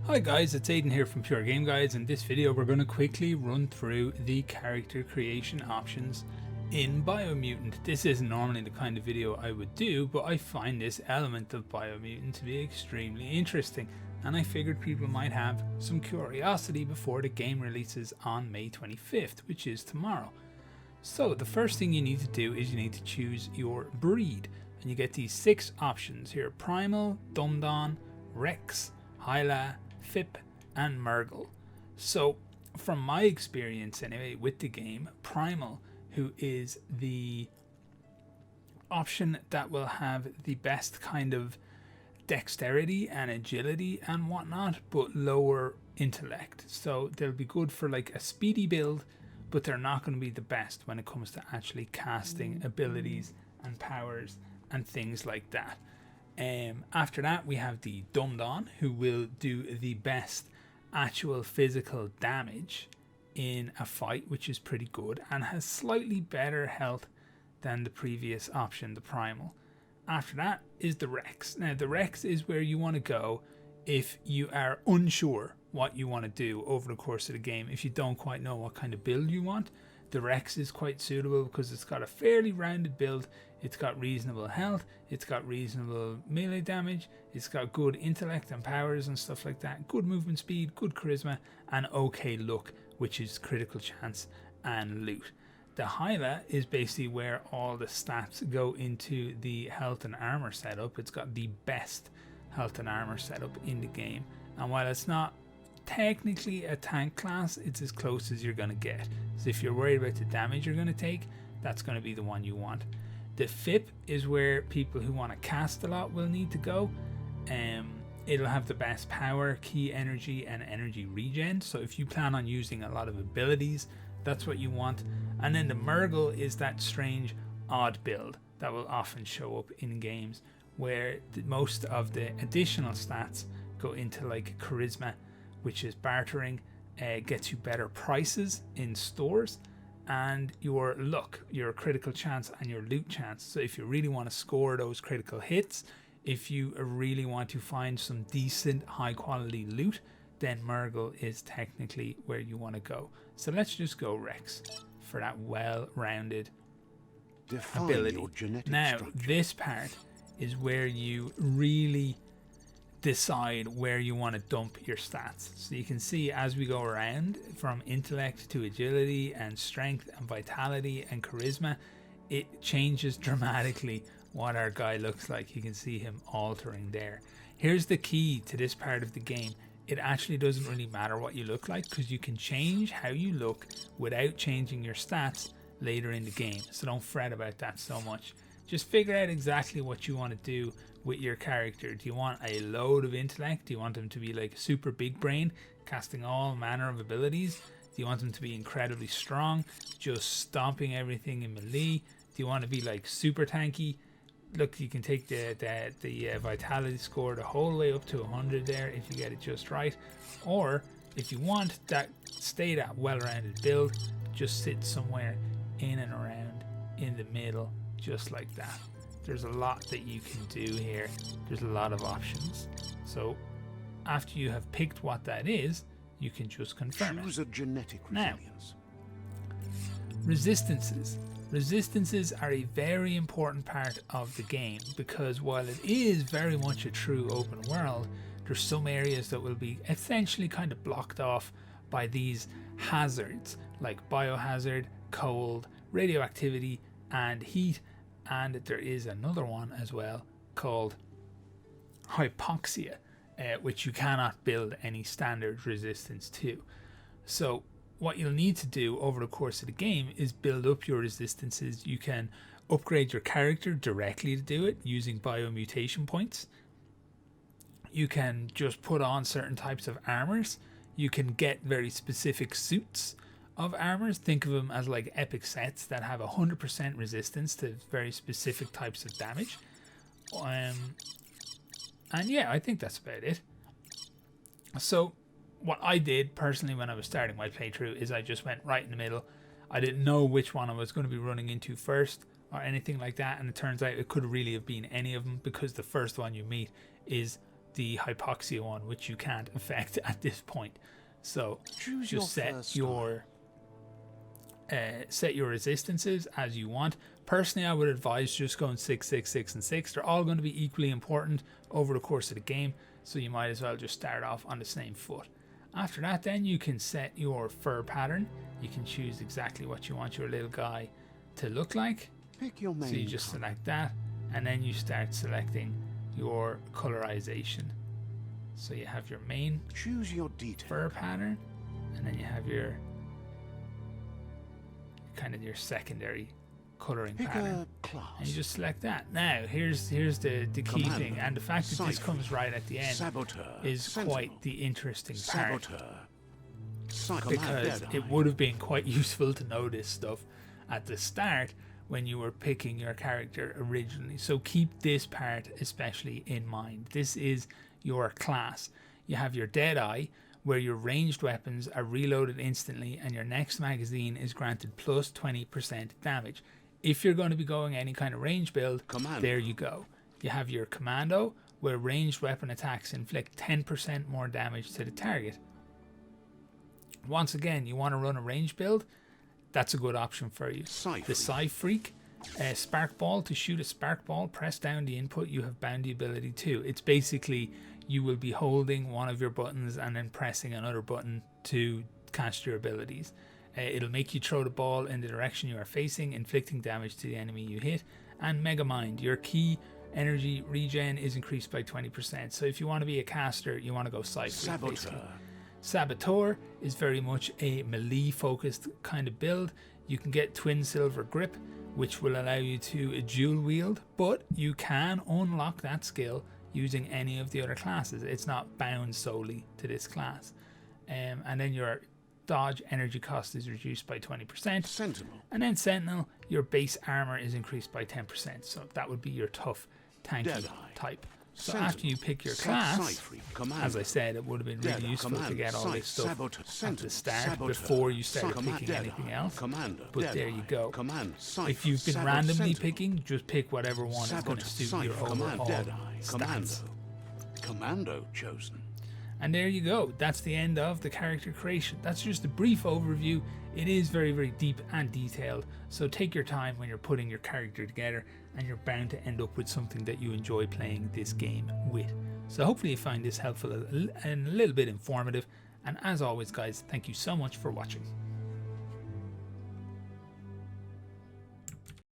Hi guys, it's Aidan here from Pure Game Guides. In this video we're going to quickly run through the character creation options in Biomutant. This isn't normally the kind of video I would do, but I find this element of Biomutant to be extremely interesting, and I figured people might have some curiosity before the game releases on May 25th, which is tomorrow. So the first thing you need to do is you need to choose your breed, and you get these 6 options here: Primal, Dumdon, Rex, Hyla, Fip and Murgle. So from my experience anyway with the game, Primal, who is the option that will have the best kind of dexterity and agility and whatnot, but lower intellect. So they'll be good for like a speedy build, but they're not going to be the best when it comes to actually casting abilities and powers and things like that. After that we have the Dumdon, who will do the best actual physical damage in a fight, which is pretty good, and has slightly better health than the previous option, the Primal. After that is the Rex. Now the Rex is where you want to go if you are unsure what you want to do over the course of the game. If you don't quite know what kind of build you want, the Rex is quite suitable because it's got a fairly rounded build. It's got reasonable health, it's got reasonable melee damage, it's got good intellect and powers and stuff like that, good movement speed, good charisma, and okay luck, which is critical chance and loot. The Hyla is basically where all the stats go into the health and armor setup. It's got the best health and armor setup in the game, and while it's not technically a tank class, it's as close as you're going to get. So if you're worried about the damage you're going to take, that's going to be the one you want. The Fip is where people who want to cast a lot will need to go. It'll have the best power, key energy, and energy regen. So if you plan on using a lot of abilities, that's what you want. And then the Murgle is that strange, odd build that will often show up in games, where most of the additional stats go into like charisma, which is bartering, gets you better prices in stores, and your luck, your critical chance, and your loot chance. So if you really want to score those critical hits, if you really want to find some decent high quality loot, then Murgle is technically where you want to go. So let's just go Rex for that well-rounded ability. Now this part is where you really decide where you want to dump your stats. So you can see as we go around, from intellect to agility and strength and vitality and charisma, it changes dramatically what our guy looks like. You can see him altering there. Here's the key to this part of the game: it actually doesn't really matter what you look like, because you can change how you look without changing your stats later in the game. So don't fret about that so much. Just figure out exactly what you want to do with your character. Do you want a load of intellect? Do you want them to be like super big brain, casting all manner of abilities? Do you want them to be incredibly strong, just stomping everything in melee? Do you want to be like super tanky? Look, you can take the vitality score the whole way up to 100 there if you get it just right. Or if you want that, stay that well-rounded build, just sit somewhere in and around in the middle, just like that. There's a lot that you can do here. There's a lot of options. So after you have picked what that is, you can just confirm it. A genetic resilience. Now, resistances. Resistances are a very important part of the game, because while it is very much a true open world, there's some areas that will be essentially kind of blocked off by these hazards like biohazard, cold, radioactivity, and heat. And there is another one as well called hypoxia, which you cannot build any standard resistance to. So what you'll need to do over the course of the game is build up your resistances. You can upgrade your character directly to do it using biomutation points. You can just put on certain types of armors. You can get very specific suits of armors. Think of them as like epic sets that have 100% resistance to very specific types of damage. And yeah, I think that's about it. So what I did personally when I was starting my playthrough is I just went right in the middle. I didn't know which one I was going to be running into first or anything like that, and it turns out it could really have been any of them, because the first one you meet is the hypoxia one, which you can't affect at this point. So Choose just your set your resistances as you want. Personally, I would advise just going 6, 6, 6, and 6. They're all going to be equally important over the course of the game, so you might as well just start off on the same foot. After that, then you can set your fur pattern. You can choose exactly what you want your little guy to look like. Pick your main So you just select that, and then you start selecting your colorization. So you have your main Choose your detail. fur pattern, and then you have your kind of your secondary coloring Pick pattern, a class. and you just select that. Now here's the key Commando, thing, and the fact that this Cypher, comes right at the end Saboteur, is Sentinel, quite the interesting part, Saboteur, because it would have been quite useful to know this stuff at the start when you were picking your character originally. So keep this part especially in mind. This is your class. You have your Deadeye, where your ranged weapons are reloaded instantly and your next magazine is granted plus 20% damage. If you're going to be going any kind of range build, Commando. there you go. You have your Commando, where ranged weapon attacks inflict 10% more damage to the target. Once again, you want to run a range build, that's a good option for you. The PSI-FREAK, spark ball. To shoot a spark ball, press down the input. You have bound the ability too. It's basically you will be holding one of your buttons and then pressing another button to cast your abilities. It'll make you throw the ball in the direction you are facing, inflicting damage to the enemy you hit. And Mega Mind, your key energy regen is increased by 20%. So if you want to be a caster, you want to go PSI-FREAK basically. Saboteur is very much a melee focused kind of build. You can get twin silver grip, which will allow you to dual wield, but you can unlock that skill using any of the other classes. It's not bound solely to this class. And then your dodge energy cost is reduced by 20%. Sentinel. And then Sentinel, your base armor is increased by 10%. So that would be your tough, tanky Deadeye. type. So Sentinel. after you pick your class, as I said, it would have been really useful to get all this stuff at the start before you started picking anything else. But there you go. If you've been randomly picking, just pick whatever one is going to suit your overall stats. Commando chosen. And there you go. That's the end of the character creation. That's just a brief overview. It is very, very deep and detailed. So take your time when you're putting your character together, and you're bound to end up with something that you enjoy playing this game with. So hopefully you find this helpful and a little bit informative. And as always, guys, thank you so much for watching.